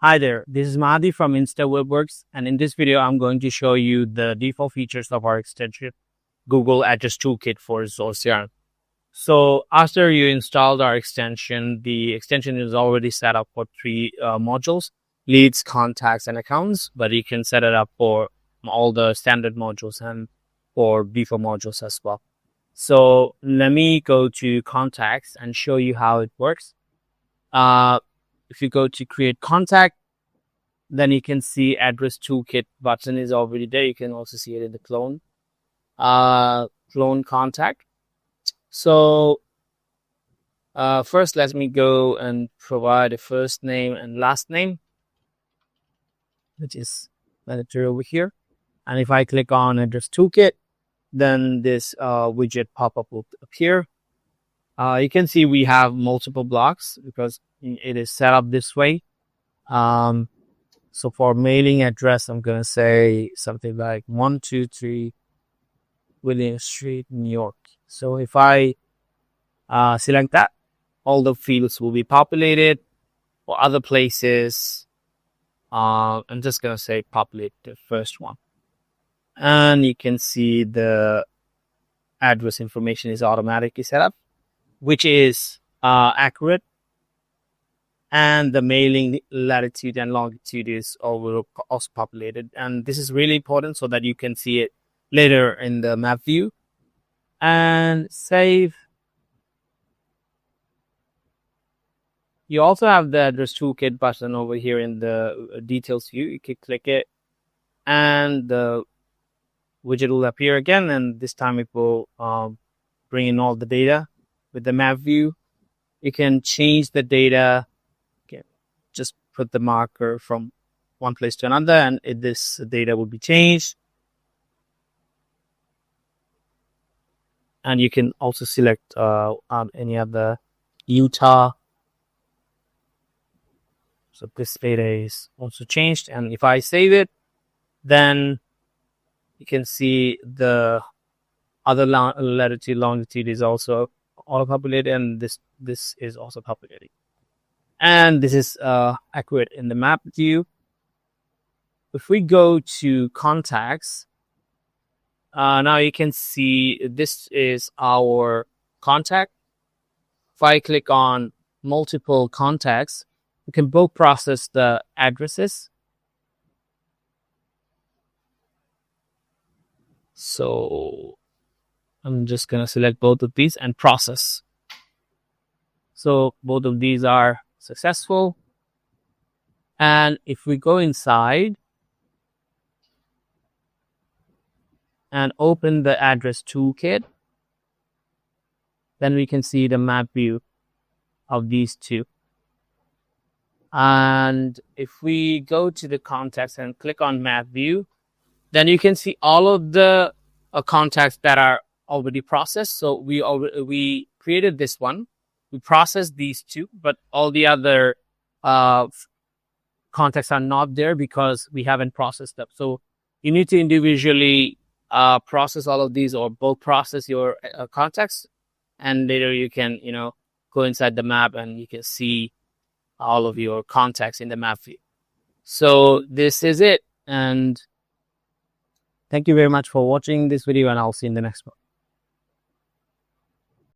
Hi there, this is Mahdi from InstaWebWorks, and in this video, I'm going to show you the default features of our extension, Google Address Toolkit for Zoho CRM. So after you installed our extension, the extension is already set up for three modules: leads, contacts, and accounts, but you can set it up for all the standard modules and for default modules as well. So let me go to contacts and show you how it works. If you go to create contact, then you can see address toolkit button is already there. You can also see it in the clone contact. So first, let me go and provide a first name and last name, which is mandatory over here. And if I click on address toolkit, then this widget pop-up will appear. You can see we have multiple blocks because it is set up this way. So for mailing address, I'm going to say something like 123 William Street, New York. So if I select that, all the fields will be populated. For other places, I'm just going to say populate the first one. And you can see the address information is automatically set up, which is accurate. And the mailing latitude and longitude is also populated. And this is really important so that you can see it later in the map view. And save. You also have the address toolkit button over here in the details view. You can click it and the widget will appear again. And this time it will bring in all the data with the map view. You can change the data. Just put the marker from one place to another, and this data will be changed. And you can also select any other Utah. So this data is also changed. And if I save it, then you can see the other latitude, longitude is also auto-populated, and this is also populating. And this is accurate in the map view. If we go to contacts, now you can see this is our contact. If I click on multiple contacts, we can both process the addresses. So I'm just going to select both of these and process. So both of these are successful. And if we go inside and open the address toolkit, then we can see the map view of these two. And if we go to the contacts and click on map view, then you can see all of the contacts that are already processed. So we created this one. We processed these two, but all the other contacts are not there because we haven't processed them. So you need to individually process all of these, or both process your contacts, and later you can, go inside the map and you can see all of your contacts in the map view. So this is it. And thank you very much for watching this video, and I'll see you in the next one.